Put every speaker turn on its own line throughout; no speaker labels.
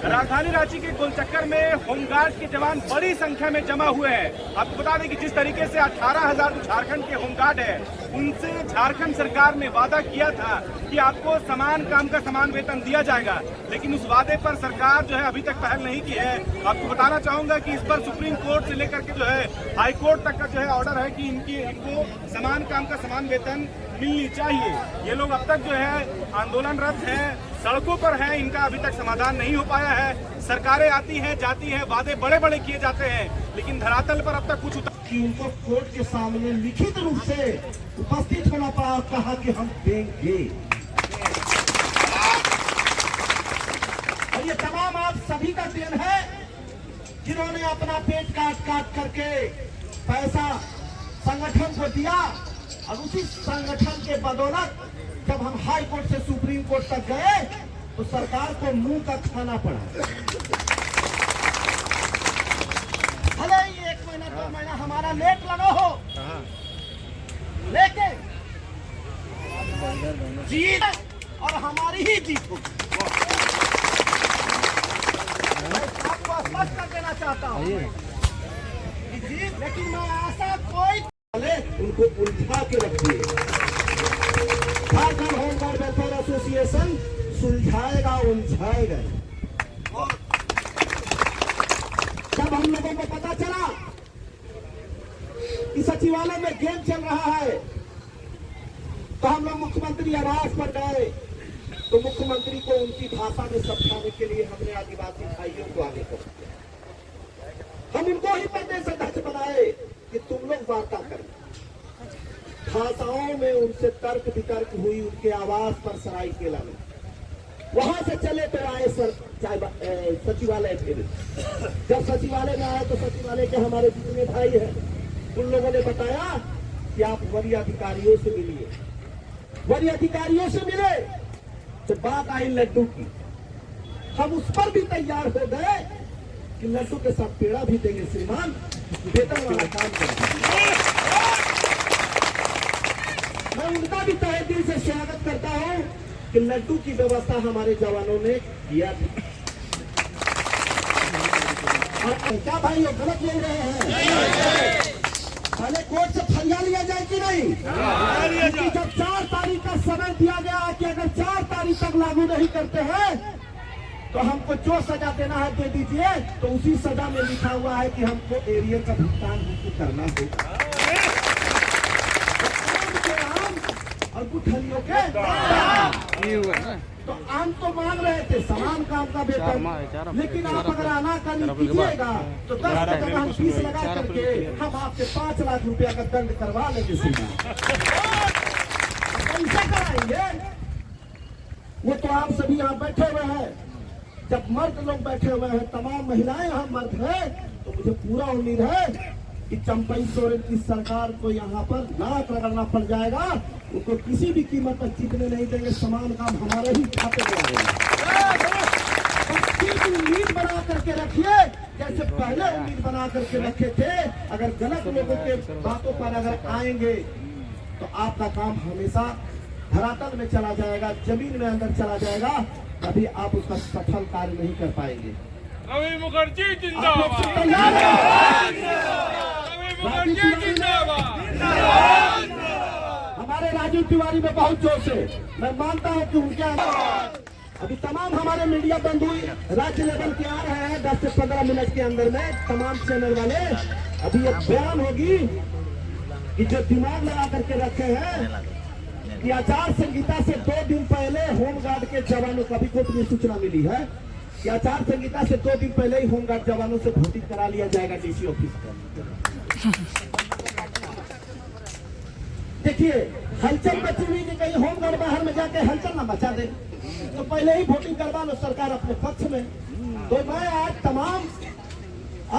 राजधानी रांची के गोलचक्कर में होमगार्ड के जवान बड़ी संख्या में जमा हुए हैं। आपको बता दें कि जिस तरीके से 18,000 झारखंड के होमगार्ड है, उनसे झारखंड सरकार ने वादा किया था कि आपको समान काम का समान वेतन दिया जाएगा, लेकिन उस वादे पर सरकार जो है अभी तक पहल नहीं की है। आपको बताना चाहूंगा कि इस पर सुप्रीम कोर्ट से लेकर के जो है हाई कोर्ट तक का जो है ऑर्डर है कि इनको समान काम का समान वेतन मिलनी चाहिए। ये लोग अब तक जो है आंदोलनरत हैं, सड़कों पर हैं, इनका अभी तक समाधान नहीं हो पाया है। सरकारें आती हैं जाती हैं, वादे बड़े बड़े किए जाते हैं, लेकिन धरातल पर अब तक कुछ
कि उनको कोर्ट के सामने लिखित रूप से उपस्थित होना पड़ा, कहा कि हम देंगे। और ये तमाम आप सभी का देन है जिन्होंने अपना पेट काट काट करके पैसा संगठन को दिया, और उसी संगठन के बदौलत जब हम हाई कोर्ट से सुप्रीम कोर्ट तक गए तो सरकार को मुंह का खाना पड़ा। भले ही 1 महीना 2 महीना हमारा लेट लगा हो, लेकिन जीत और हमारी ही जीत होगी। मैं आपको स्पष्ट कर देना चाहता हूँ कि जीत, लेकिन मैं आशा कोई उनको उलझा के रखिए। झारखंड होमगार्ड वेलफेयर एसोसिएशन सुलझाएगा उलझाएगा। जब हम लोगों को पता चला कि सचिवालय में गेम चल रहा है, तो हम लोग मुख्यमंत्री आवास पर गए, तो मुख्यमंत्री को उनकी भाषा में समझाने के लिए हमने आदिवासी भाइयों को आगे कर दिया। हम उनको ही प्रदेश अध्यक्ष बनाए कि तुम लोग वार्ता करें। भाषाओं में उनसे तर्क वितर्क हुई उनके आवास पर सरायकेला में। वहां से चले तो आए सचिवालय फिर। जब सचिवालय में आए तो सचिवालय के हमारे जितने भाई हैं उन लोगों ने बताया कि आप वरीय अधिकारियों से मिलिए। वरीय अधिकारियों से मिले तो बात आई लड्डू की। हम उस पर भी तैयार हो गए कि लड्डू के साथ पेड़ा भी देंगे श्रीमान, वेतन वाला काम करेंगे। मैं उनका भी तहे दिल से स्वागत करता हूं कि लड्डू की व्यवस्था हमारे जवानों ने किया था। क्या भाई ये गलत बोल रहे हैं? पहले कोर्ट से फरिया लिया जाए कि नहीं? क्योंकि जब 4 तारीख का समय दिया गया है कि अगर 4 तारीख तक लागू नहीं करते हैं तो हमको जो सजा देना है दे दीजिए। तो उसी सजा में लिखा हुआ है कि हमको एरियर का भुगतान हमको करना होगा और गुठलियों के। तो आम तो मांग रहे थे समान काम का वेतन, लेकिन आप अगर आनाकानी कीजिएगा तो 10 का जगह हम 20 लगा करके हम आपसे 5 लाख रुपया का दंड करवा लेंगे। कैसे कराएंगे? वो तो आप सभी यहाँ बैठे हुए हैं। जब मर्द लोग बैठे हुए हैं, तमाम महिलाएं यहाँ मर्द हैं, तो मुझे पूरा उम्मीद है कि चंपई सोरेन की सरकार को यहाँ पर नाक रगड़ना पड़ जाएगा। उनको किसी भी कीमत पर जीतने नहीं देंगे। समान काम हमारे ही खाते में आएगा। उम्मीद बना करके रखिए जैसे पहले उम्मीद बना करके रखे थे। अगर गलत लोगों के बातों पर अगर आएंगे तो आपका काम हमेशा धरातल में चला जाएगा, जमीन में अंदर चला जाएगा, कभी आप उसका सफल कार्य नहीं कर पाएंगे।
रवि मुखर्जी जिंदाबाद।
हमारे राजीव तिवारी में बहुत जोश है। मैं मानता हूं कि उनके अभी तमाम हमारे मीडिया बंधु राज्य लेवल के आ रहे हैं 10 से 15 मिनट के अंदर में। तमाम चैनल वाले अभी एक बयान होगी कि जो दिमाग लगा करके रखे हैं कि आचार संहिता से 2 दिन पहले होमगार्ड के जवानों का भी कोर्ट में सूचना मिली है कि आचार संहिता से 2 दिन पहले ही होमगार्ड जवानों से भर्ती करा लिया जाएगा डीसी ऑफिस पर। देखिए हलचल बची हुई कि कहीं होमगार्ड बाहर में जाके हलचल ना मचा दे, तो पहले ही वोटिंग करवा लो सरकार अपने पक्ष में। तो मैं आज तमाम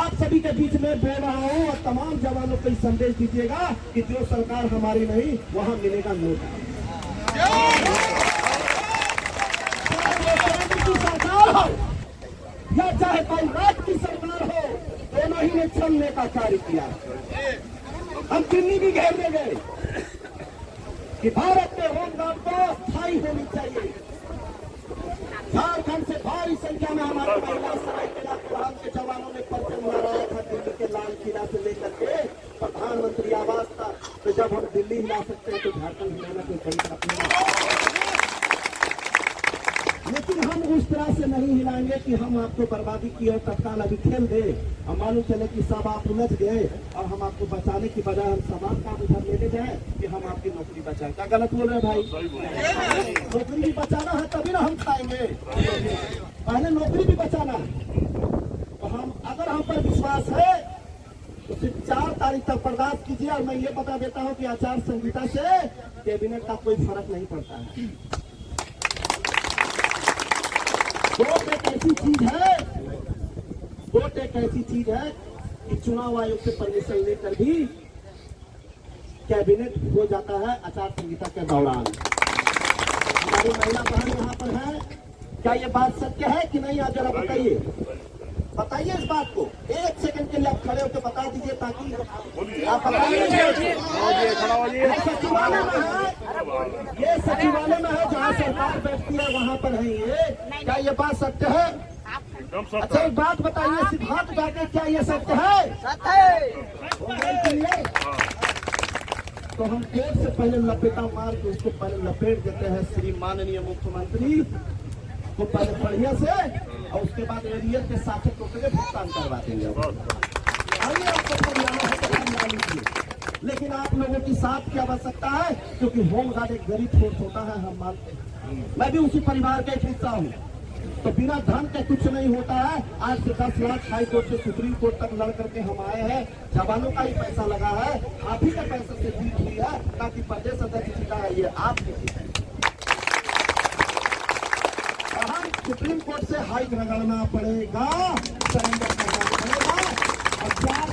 आप सभी के बीच में बोल रहा हूँ और तमाम जवानों को संदेश दीजिएगा कि जो सरकार हमारी नहीं वहां मिलेगा नोट। सरकार हो या चाहे कोई राज्य की सरकार हो, दोनों ही ने छलने का कार्य किया। हम दिल्ली भी घेरने गए कि भारत में होमगार्ड को स्थायी होनी चाहिए। झारखंड से भारी संख्या में हमारे महिला सरायकेला कोल्हान के जवानों ने परचम लहराया था दिल्ली के लाल किला से लेकर के प्रधानमंत्री आवास तक। तो जब हम दिल्ली हिला सकते हैं तो झारखंड हिलाना कोई बड़ी बात नहीं। लेकिन हम उस तरह से नहीं हिलाएंगे कि हम आपको बर्बादी की और तत्काल अभी खेल दे। हम मालूम चले कि सब आप उलझ गए और हम आपको बचाने की बजाय हम समान काम उधर लेने जाए कि हम आपकी नौकरी बचाएं। क्या गलत बोल रहे हैं भाई? नौकरी भी बचाना है तभी ना हम खाएंगे, पहले नौकरी भी बचाना है। तो हम अगर हम पर विश्वास है तो सिर्फ 4 तारीख तक बर्दाश्त कीजिए। और मैं ये बता देता हूँ कि आचार संहिता से कैबिनेट का कोई फर्क नहीं पड़ता है। वोट एक ऐसी चीज है, वोट एक ऐसी चीज है कि चुनाव आयोग से परमिशन लेकर भी कैबिनेट हो जाता है आचार संहिता के दौरान। हमारी महिला बहन यहाँ पर है, क्या ये बात सत्य है कि नहीं? आप जरा बताइए, बताइए इस बात को। 1 सेकंड के लिए आप खड़े होकर बता दीजिए ताकि आप बताइए। सचिवालय में है, ये सचिवालय में है जहाँ सरकार बैठती है, वहाँ पर है ये। क्या ये बात सत्य है? अच्छा एक बात बताइए, सिद्धार्थ जाके क्या ये सत्य है? तो हम कोर्ट से पहले लपेटा मार के उसको पहले लपेट देते हैं श्री माननीय मुख्यमंत्री को पहले बढ़िया से, और उसके बाद एरियर के साथ टोटल भुगतान करवा देंगे। आइए आपको फरियाना है तो फरियाना लीजिए, लेकिन आप लोगों की साथ की आवश्यकता है, क्योंकि होमगार्ड एक गरीब फोर्स होता है, हम मानते हैं। मैं भी उसी परिवार का एक हिस्सा हूँ। तो बिना धन के कुछ नहीं होता है। आज से 10 लाख हाई कोर्ट से सुप्रीम कोर्ट तक लड़ करके हम आए हैं। जवानों का ही पैसा लगा है, आप ही के पैसे से जीत हुई है, ताकि प्रदेश अध्यक्ष जीता है ये आपकी जीत है। हम सुप्रीम कोर्ट से हाइक रगड़ना पड़ेगा, सरेंडर करना पड़ेगा। और 4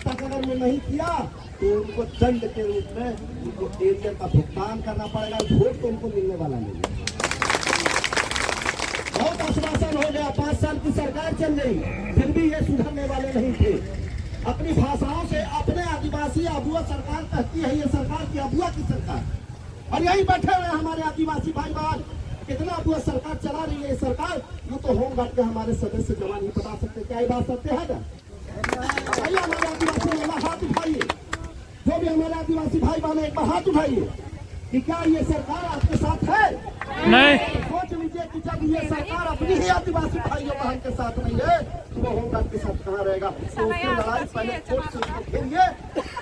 तक अगर वो नहीं किया तो उनको दंड के रूप में उनको एरियर का भुगतान करना पड़ेगा। वोट तो उनको मिलने वाला नहीं है। बहुत आश्वासन हो गया, 5 साल की सरकार चल गई, फिर भी ये सुधरने वाले नहीं थे। अपनी भाषाओं से अपने आदिवासी अबुआ सरकार कहती है, ये सरकार की अबुआ की सरकार। और यही बैठे हुए हमारे आदिवासी भाई बहन, कितना अबुआ सरकार चला रही है ये सरकार। वो तो होमगार्ड के हमारे सदस्य जवान ही बता सकते। क्या ये बात सत्य है ना? आइए हमारे आदिवासी वाला हाथ उठाइए, जो भी हमारे आदिवासी भाई बहन एक बार हाथ उठाइए कि क्या ये सरकार आपके साथ है?
नहीं।
सोच लीजिए कि जब ये सरकार अपनी ही आदिवासी भाइयों बहन के साथ नहीं है तो वो होमगार्ड के साथ कहाँ रहेगा? तो उसकी लड़ाई पहले कोर्ट से उनको खेलिए,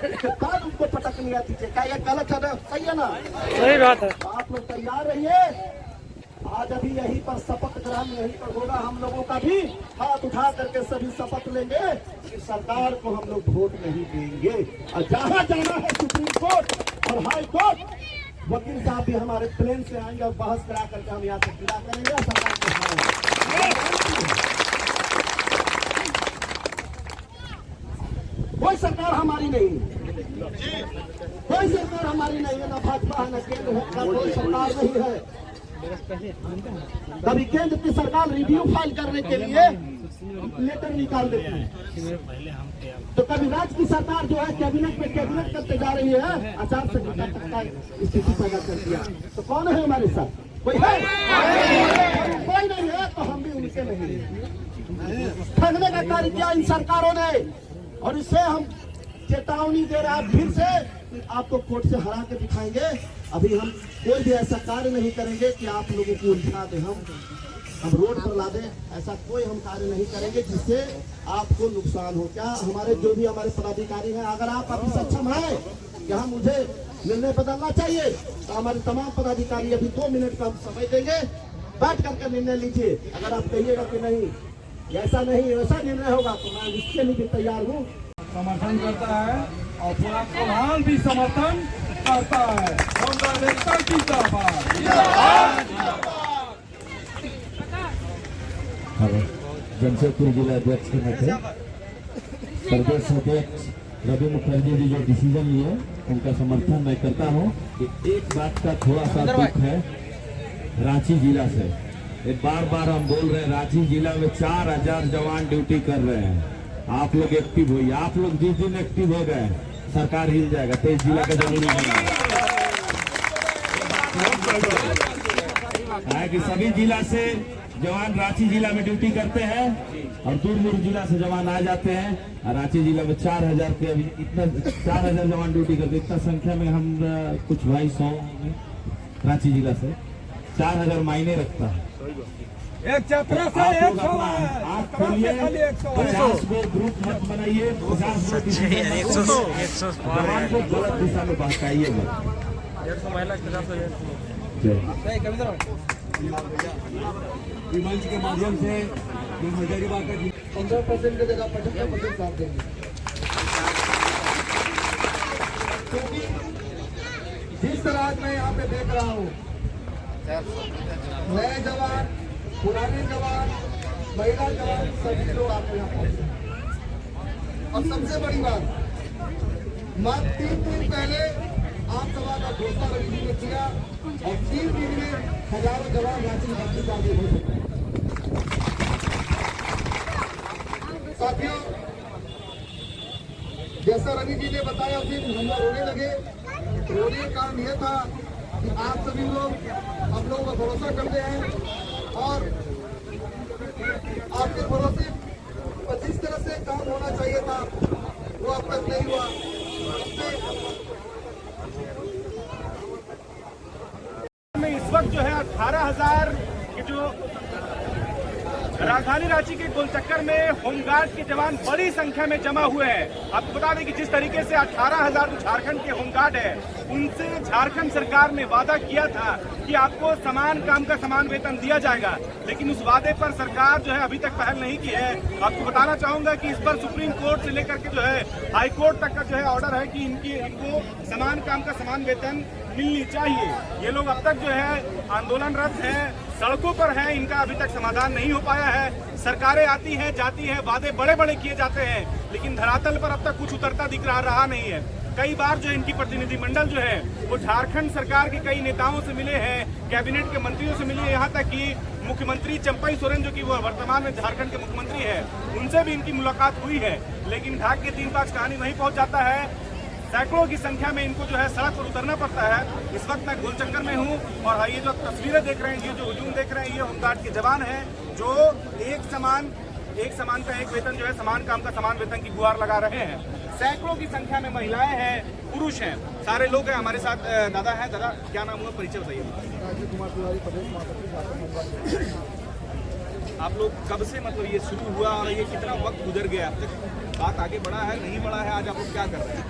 उसके बाद उनको पटकने दीजिए। क्या ये गलत है ना? सही है ना?
सही बात है।
आप लोग तैयार रहिए। आज अभी यहीं पर शपथ ग्रहण यहीं पर होगा। हम लोगों का भी हाथ उठा करके सभी शपथ लेंगे कि सरकार को हम लोग वोट नहीं देंगे। और जहाँ जाना है सुप्रीम कोर्ट और हाई कोर्ट, वकील साहब भी हमारे प्लेन से आएंगे और बहस करा करके हम यहाँ से गिरा करेंगे सरकार को हराएंगे। कोई सरकार हमारी नहीं है, कोई सरकार हमारी नहीं है, ना भाजपा है, ना केंद्र है, ना कोई सरकार नहीं है। कभी केंद्र की सरकार रिव्यू फाइल करने के लिए लेटर निकाल देती है, तो कभी राज्य की सरकार जो है कैबिनेट में कैबिनेट करते जा रही है, आचार संहिता तक का स्थिति पैदा कर दिया। तो कौन है हमारे साथ? कोई है? कोई नहीं है, तो हम भी उनसे नहीं। ठगने का कार्य किया इन सरकारों ने, और इससे हम चेतावनी दे रहे हैं फिर से आपको कोर्ट से हरा के दिखाएंगे। अभी हम कोई भी ऐसा कार्य नहीं करेंगे कि आप लोगों को उठा दे, हम रोड पर ला दें, ऐसा कोई हम कार्य नहीं करेंगे जिससे आपको नुकसान हो। क्या हमारे जो भी हमारे पदाधिकारी हैं, अगर आप अभी सक्षम हैं कि हम मुझे निर्णय बदलना चाहिए, तो हमारे तमाम पदाधिकारी अभी 2 मिनट का हम समय देंगे, बैठ करके निर्णय लीजिए। अगर आप कहिएगा कि नहीं ऐसा नहीं वैसा निर्णय होगा, तो मैं इसके लिए भी तैयार हूँ।
समर्थन करता है और पूरा प्रधान भी समर्थन करता है।
जमशेदपुर जिला अध्यक्ष के नाते प्रदेश अध्यक्ष रवि मुखर्जी जी जो डिसीजन लिए उनका समर्थन मैं करता हूं कि एक बात का थोड़ा सा दुख है रांची जिला से। एक बार हम बोल रहे हैं, रांची जिला में 4000 जवान ड्यूटी कर रहे हैं। आप लोग एक्टिव होइए। आप लोग जिस दिन एक्टिव हो गए सरकार हिल जाएगा। 23 जिला का जरूरी नहीं है कि सभी जिला से जवान रांची जिला में ड्यूटी करते हैं और दूर दूर जिला से जवान आ जाते हैं। और रांची जिला में 4000 के अभी इतना 4000 जवान ड्यूटी करते, इतना संख्या में हम कुछ भाई 100 रांची जिला से 4000 मायने रखता है।
एक छात्रा से
आप
100
लोग
है,
आप
कम से
खोलिए,
खाली 100 है।
50 गो ग्रुप मत बनाइए, 50 गो जवान को गलत दिशा में बहकाइएगा।
मंच के माध्यम से हजारीबाग का
15% की जगह 75% साथ देंगे, क्योंकि जिस तरह मैं यहाँ पे देख रहा हूँ, नए जवान, पुराने जवान, महिला जवान, सभी लोग आपको यहाँ पहुंचे। और सबसे बड़ी बात, मात्र 3 दिन पहले आम सभा का घोषणा रवि जी ने किया और 3 दिन में हजारों जवान रांची में भर्ती कार्य हो चुके हैं। साथियों, जैसा रवि जी ने बताया, उस दिन हम लोग रोने लगे। रोने का कारण यह था कि आप सभी लोग हम लोगों पर भरोसा करते हैं और आपके भरोसे पर जिस तरह से काम होना चाहिए था वो अब तक नहीं हुआ।
में इस वक्त जो है 18,000 के जो राजधानी रांची के गोलचक्कर में होमगार्ड के जवान बड़ी संख्या में जमा हुए हैं। आपको बता दें कि जिस तरीके से 18,000 जो झारखंड के होमगार्ड है, उनसे झारखंड सरकार ने वादा किया था कि आपको समान काम का समान वेतन दिया जाएगा, लेकिन उस वादे पर सरकार जो है अभी तक पहल नहीं की है। आपको बताना चाहूंगा कि इस पर सुप्रीम कोर्ट से लेकर के जो है हाई कोर्ट तक का जो है ऑर्डर है कि इनको समान काम का समान वेतन मिलनी चाहिए। ये लोग अब तक जो है आंदोलनरत हैं, सड़कों पर हैं, इनका अभी तक समाधान नहीं हो पाया है। सरकारें आती हैं, जाती हैं, वादे बड़े बड़े किए जाते हैं, लेकिन धरातल पर अब तक कुछ उतरता दिख रहा नहीं है। कई बार जो इनकी प्रतिनिधिमंडल जो है वो झारखंड सरकार के कई नेताओं से मिले हैं, कैबिनेट के मंत्रियों से मिले, यहाँ तक कि मुख्यमंत्री चंपई सोरेन जो कि वो वर्तमान में झारखंड के मुख्यमंत्री है, उनसे भी इनकी मुलाकात हुई है। लेकिन ढाक के 3 पाँच कहानी वहीं पहुंच जाता है। सैकड़ों की संख्या में इनको जो है सड़क पर उतरना पड़ता है। इस वक्त मैं गोलचक्कर में हूँ और ये जो तस्वीरें देख रहे हैं, ये जो हुजूम देख रहे हैं, ये होमगार्ड के जवान हैं जो एक समान का एक वेतन जो है समान काम का समान वेतन की गुहार लगा रहे हैं। सैकड़ों की संख्या में महिलाएं हैं, पुरुष हैं, सारे लोग हैं। हमारे साथ दादा हैं। दादा, क्या नाम हुआ, परिचय बताइए।
राजीव कुमार तिवारी, प्रदेश महासचिव।
आप लोग कब से मतलब ये शुरू हुआ और ये कितना वक्त गुजर गया, अब तक बात आगे बढ़ा है नहीं बढ़ा है, आज आप लोग क्या कर रहे हैं?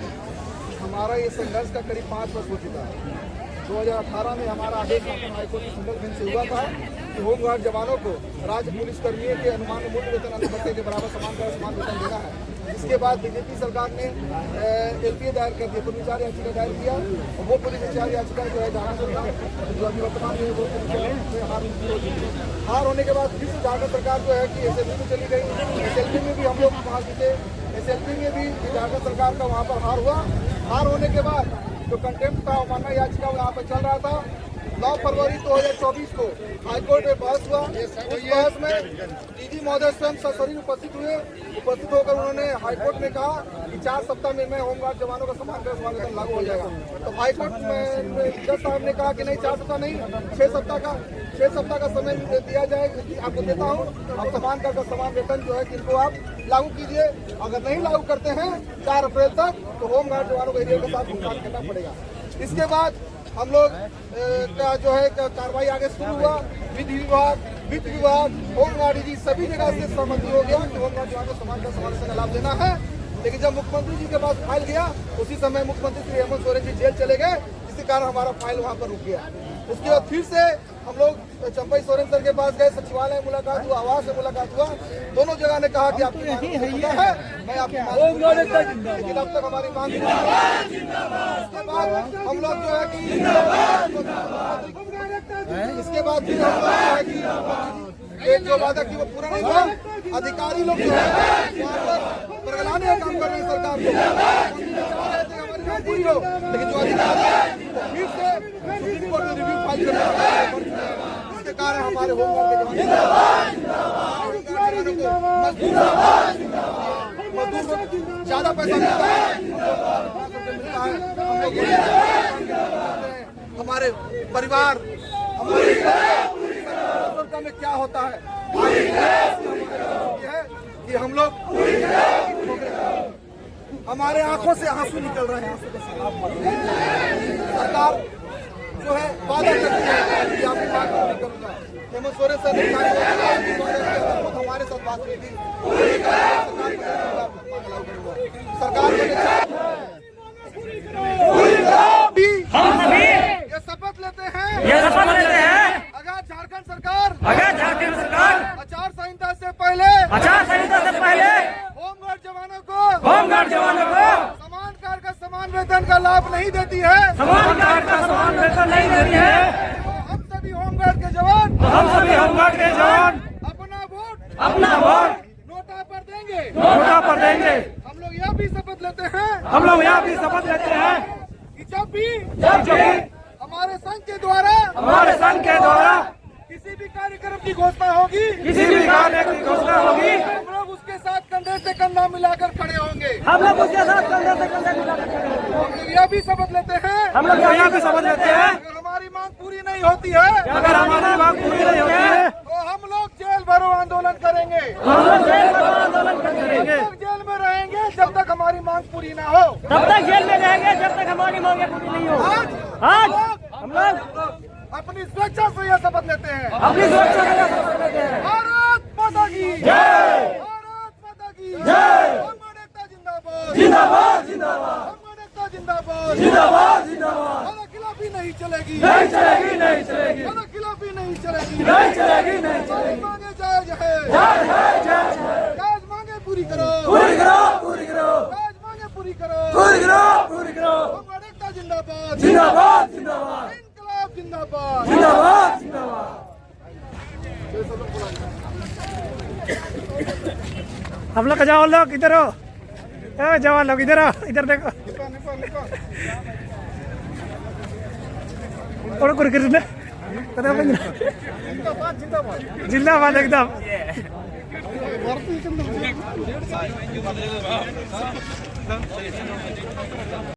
हमारा ये संघर्ष का करीब 5 वर्ष हो चुका है। 2018 में हमारा आदेश हाईकोर्ट की सिंगल बेंच से हुआ था कि होमगार्ड जवानों को राज्य पुलिस कर्मियों के अनुमान मूल्य वेतन अनुपात के बराबर समान वेतन देना है। इसके बाद बीजेपी सरकार ने एलपीए दायर कर दिया, पुनर्विचार याचिका दायर किया और वो पुनर्विचार याचिका जो है झारखंड सरकार जो अभी वर्तमान में वो हार होने के बाद फिर झारखंड सरकार जो है कि एसएलपी में चली गई। एसएलपी में भी हम लोग वहाँ जीते, एसएलपी में भी झारखंड सरकार का वहाँ पर हार हुआ। हार होने के बाद जो कंटेम्प्ट का अवमानना याचिका यहाँ पर चल रहा था, 9 फरवरी 2024 को हाईकोर्ट में बहस हुआ। उस बहस में डीजी महोदय स्वयं सशरीर उपस्थित हुए। उपस्थित होकर उन्होंने हाईकोर्ट में कहा कि 4 सप्ताह में होमगार्ड जवानों का समान वेतन लागू हो जाएगा। तो हाईकोर्ट में जज साहब ने कहा कि नहीं, 4 सप्ताह नहीं, 6 सप्ताह का समय दिया जाए, आपको देता हूँ। अब समान का समान वेतन जो है इनको आप लागू कीजिए। अगर नहीं लागू करते हैं 4 अप्रैल तक तो होमगार्ड जवानों को एरिया के साथ भुगतान करना पड़ेगा। इसके बाद हम लोग का जो है कार्रवाई आगे शुरू हुआ। वित्त विभाग, होमगार्ड जी सभी जगह से सहमति हो गया कि होमगार्ड जवानों को समान का समान से लाभ देना है। लेकिन जब मुख्यमंत्री जी के पास फाइल गया, उसी समय मुख्यमंत्री श्री हेमंत सोरेन जी जेल चले गए, इसी कारण हमारा फाइल वहाँ पर रुक गया। उसके बाद फिर से हम लोग चंपई सोरेन सर के पास गए, सचिवालय में मुलाकात हुआ, आवास में मुलाकात हुआ। दोनों जगह ने कहा कि आपकी मांग है, मैं आपकी मांग, लेकिन अब तक हमारी मांग नहीं है। इसके बाद हम लोग जो है कि इसके बाद फिर हम लोग जो है कि एक जो वादा की वो पूरा नहीं हुआ। अधिकारी लोग जो है बरगलाने का काम कर रहे हैं सरकार को, हमारी मांग पूरी हो, लेकिन जो अधिकारी फिर से सुप्रीम कोर्ट में रिव्यू फाइल कर रहे हैं। इसके कारण हमारे होमगार्ड के मजदूर ज्यादा पैसा मिलता है, हमारे परिवार
में क्या होता है। ये है कि हम लोग हमारे आंखों से आंसू निकल रहे हैं, आंसू का सैलाब पड़ रहा है। सरकार जो है वादा करती है कि आपकी बात पूरी करूंगा। हेमंत सोरेन सर ने खुद हमारे साथ बात हुई थी। सरकार ये शपथ लेते हैं अगर झारखंड सरकार आचार संहिता से पहले होमगार्ड जवानों को समान कार्य का समान वेतन का लाभ नहीं देती है, तो हम सभी होमगार्ड के जवान अपना वोट नोटा पर देंगे। हम लोग यह भी शपथ लेते हैं कि जब भी हमारे संघ के द्वारा किसी भी कार्यक्रम की घोषणा होगी हम लोग उसके साथ कंधे से कंधा मिलाकर खड़े होंगे। हम लोग यह भी शपथ लेते हैं अगर हमारी मांग पूरी नहीं होती है तो हम लोग जेल भरो आंदोलन करेंगे। हम लोग जेल में रहेंगे जब तक हमारी मांग पूरी ना हो, आज हम लोग अपनी स्वेच्छा से यह शपथ लेते हैं। भारत माता की भारत माता की होमगार्ड एकता जिंदाबाद होमगार्ड एकता जिंदाबाद खिलाफी नहीं चलेगी खिलाफी नहीं चलेगी मांगे जायज है जायज मांगे पूरी करो जायज मांगे पूरी करो होमगार्ड एकता जिंदाबाद इनकलाब जिंदाबाद
हम लोग जवान लोग इधर हो, जवान लोग इधर आओ, इधर देखो और जिंदाबाद एकदम।